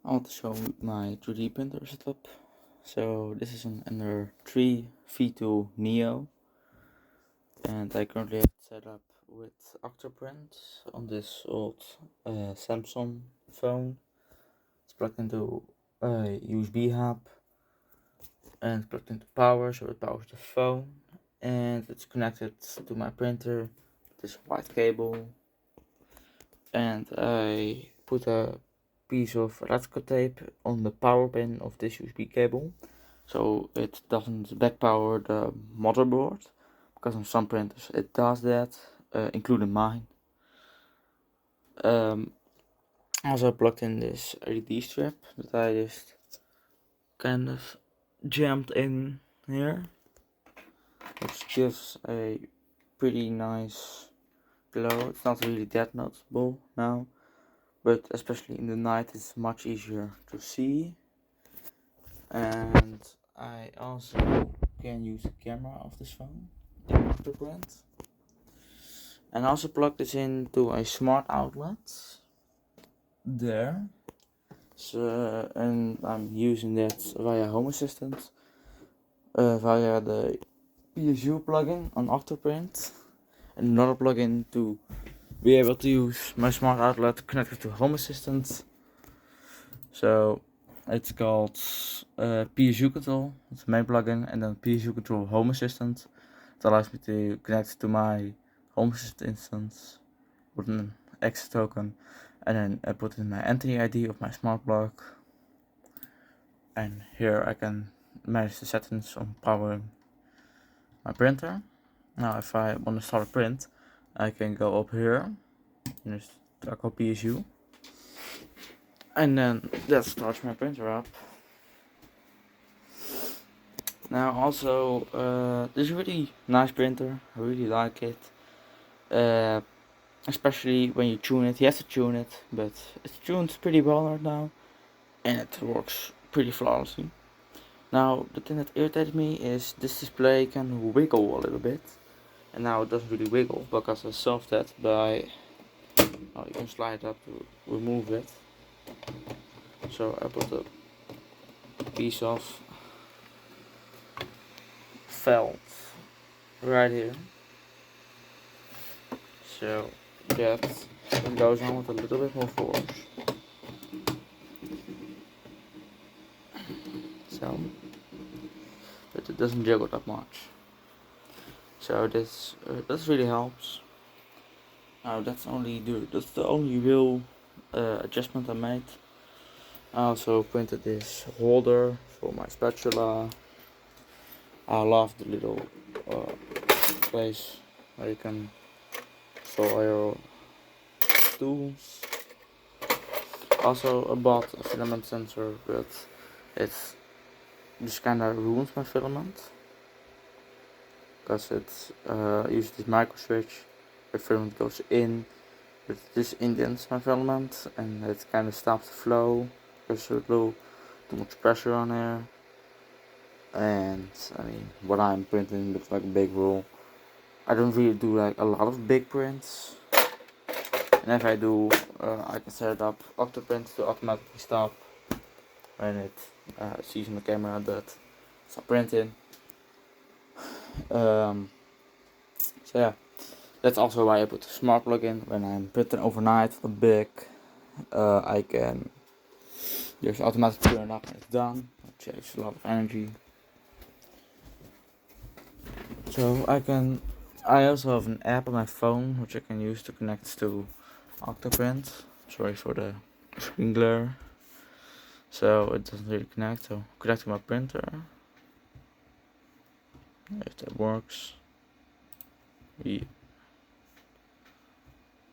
I want to show my 3D printer setup. So this is an Ender 3 V2 Neo, and I currently have it set up with Octoprint on this old Samsung phone. It's plugged into a USB hub and plugged into power, so it powers the phone, and it's connected to my printer. This white cable, and I put a piece of electrical tape on the power pin of this USB cable, so it doesn't backpower the motherboard, because on some printers it does that, including mine. Also plugged in this LED strip that I just kind of jammed in here, which gives a pretty nice glow. It's not really that noticeable now, but especially in the night it's much easier to see. And I also can use the camera of this phone in Octoprint, and also plug this into a smart outlet there. So, and I'm using that via Home Assistant, via the PSU plugin on Octoprint, and another plugin to be able to use my smart outlet connected to Home Assistant. So it's called PSU Control. It's the main plugin, and then PSU Control Home Assistant. It allows me to connect to my Home Assistant instance with an access token, and then I put in my entry ID of my smart plug. And here I can manage the settings on powering my printer. Now, if I want to start a print, I can go up here and just toggle PSU, and then that starts my printer up. Now, also, this is a really nice printer. I really like it. Especially when you tune it. You have to tune it, but it's tuned pretty well right now, and it works pretty flawlessly. Now, the thing that irritated me is this display can wiggle a little bit, and now it doesn't really wiggle because I solved that by, oh, you can slide up to remove it. So I put a piece of felt right here, so that it goes on with a little bit more force. So, but it doesn't jiggle that much. So this really helps. Now that's the only real adjustment I made. I also printed this holder for my spatula. I love the little place where you can store your tools. Also, I bought a filament sensor, but it's just kind of ruins my filament, because it uses this micro switch. The filament goes in, but this indents my filament, and it kind of stops the flow. There's a little too much pressure on there, and I mean, what I'm printing looks like a big roll. I don't really do like a lot of big prints, and if I do, I can set it up Octoprint to automatically stop when it sees on the camera that it's not printing. So yeah, that's also why I put the smart plug in. When I'm printing overnight for big, I can just automatically turn it up and it's done. It saves a lot of energy. So I also have an app on my phone which I can use to connect to Octoprint. Sorry for the screen glare. So it doesn't really connect. So connect to my printer. If that works, we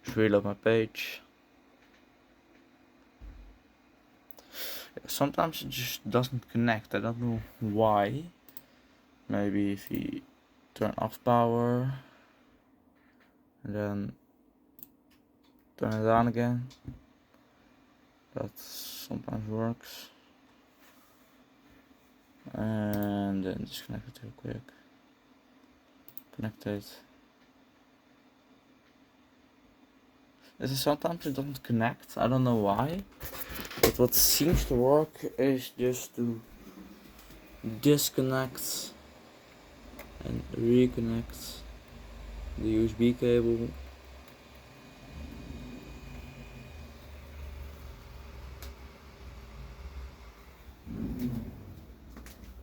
just reload my page. Sometimes it just doesn't connect. I don't know why. Maybe if you turn off power and then turn it on again, that sometimes works. And then disconnect it real quick. Connect it. Sometimes it doesn't connect. I don't know why. But what seems to work is just to disconnect and reconnect the USB cable.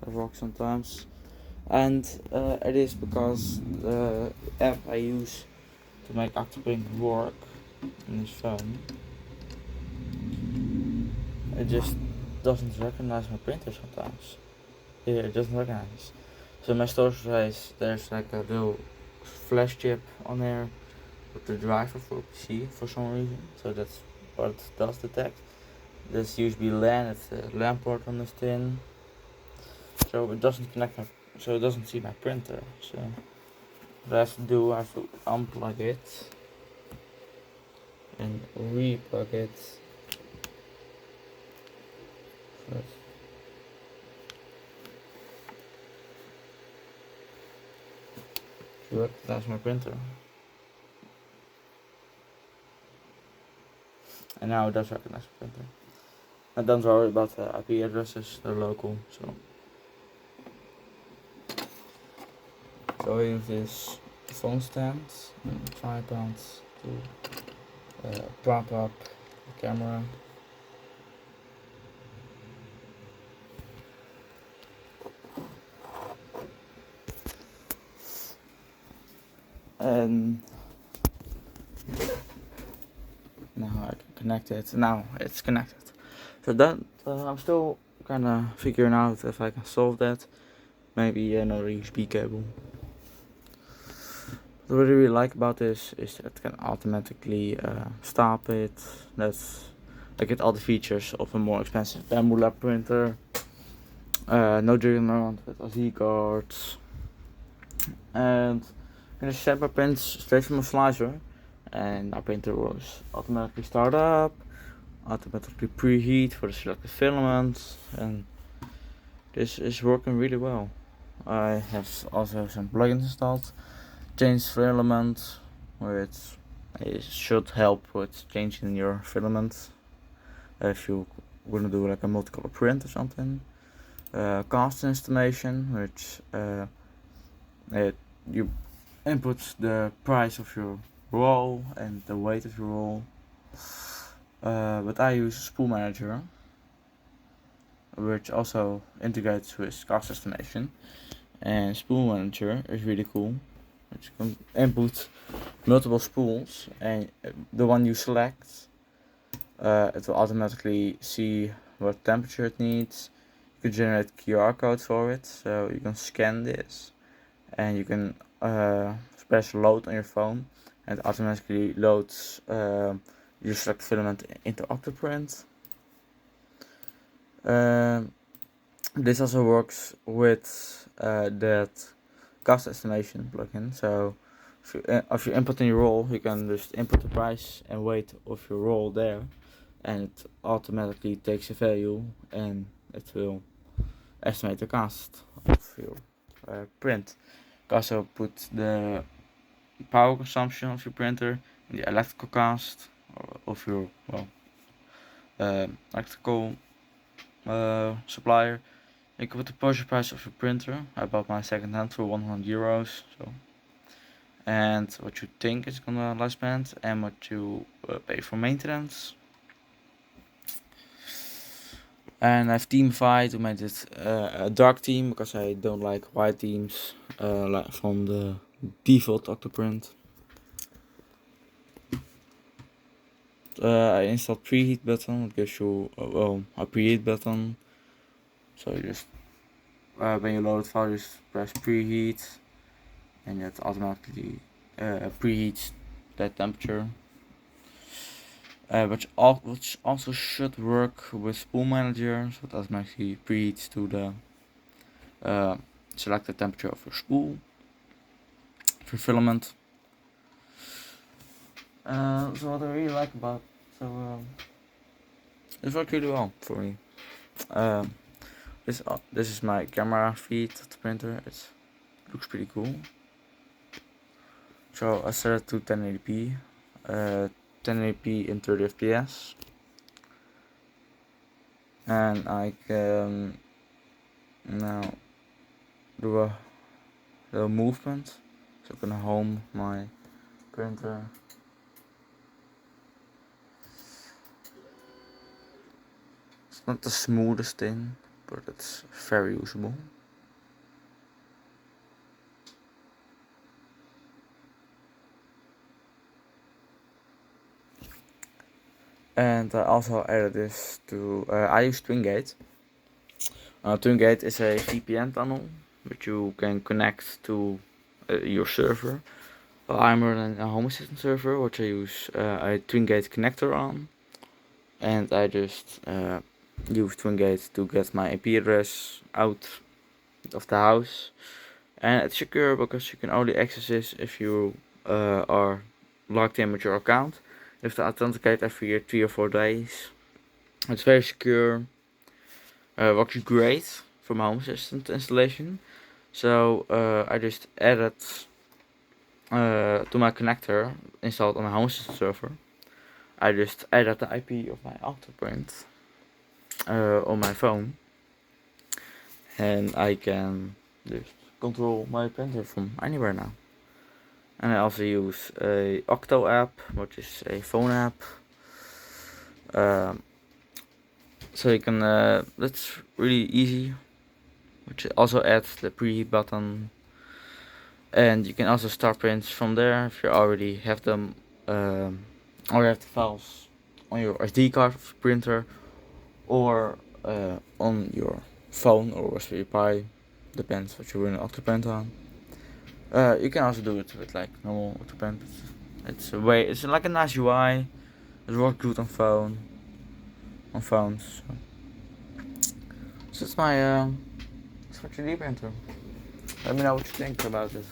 That works sometimes, and it is because the app I use to make Octoprint work on this phone, it just doesn't recognize my printer sometimes. Here, it doesn't recognize. So my storage device, there's like a little flash chip on there with the driver for PC for some reason. So that's what it does detect. This USB LAN, it's a LAN port on this tin. So it doesn't connect so it doesn't see my printer. So what I have to do, I have to unplug it and re-plug it. First. To recognize my printer. And now it does recognize my printer. And don't worry about the IP addresses, they're local. So I use this phone stand and tripod to prop up the camera. And now I can connect it. Now it's connected. So that I'm still kinda figuring out if I can solve that. Maybe another USB cable. What I really like about this is that it can automatically stop it. I get all the features of a more expensive Bamboo printer. No jiggling around with SD cards. And I'm gonna set my prints straight from a slicer, and our printer will automatically start up, automatically preheat for the selected filaments, and this is working really well. I have also some plugins installed. Change filament, which should help with changing your filament if you want to do like a multicolor print or something. Cast estimation, which you input the price of your roll and the weight of your roll. But I use Spool Manager, which also integrates with cost estimation. And Spool Manager is really cool. You can input multiple spools, and the one you select, it will automatically see what temperature it needs. You can generate QR codes for it, so you can scan this, and you can press load on your phone, and it automatically loads your select filament into Octoprint. This also works with that cost estimation plugin. So if you input in your roll, you can just input the price and weight of your roll there, and it automatically takes a value and it will estimate the cost of your print. You can also put the power consumption of your printer and the electrical cost of your electrical supplier. You can put the purchase price of your printer. I bought my second hand for €100. So, and what you think is gonna lifespan and what you pay for maintenance. And I've themified to make it a dark theme because I don't like white themes like from the default Octoprint. I installed preheat button. It gives you a preheat button. So you just when you load the file, just press preheat, and it automatically preheats that temperature. Which also should work with Spool Manager, so it automatically preheats to the selected temperature of your spool for filament. So what I really like about this worked really well for me. This is my camera feed of the printer. It looks pretty cool. So I set it to 1080p, 1080p in 30 fps. and I can now do a little movement, so I can home my printer. It's not the smoothest thing, but it's very usable. And I also added this to, I use TwinGate. TwinGate is a VPN tunnel which you can connect to your server. I'm running a Home Assistant server which I use a TwinGate connector on, and I just use TwinGate to get my IP address out of the house. And it's secure because you can only access this if you are logged in with your account. You have to authenticate every 3 or 4 days. It's very secure. Works great for my Home Assistant installation. So I just added to my connector installed on my Home Assistant server. I just added the IP of my Octoprint on my phone, and I can just control my printer from anywhere now. And I also use a Octo app, which is a phone app. So you can, that's really easy, which also adds the preheat button. And you can also start prints from there if you already have them, or you have the files on your SD card of the printer, or on your phone or Raspberry Pi, depends what you run Octoprint on. You can also do it with like normal Octoprint. It's like a nice UI. It works good on phones. So it's my 3D printer. Let me know what you think about it.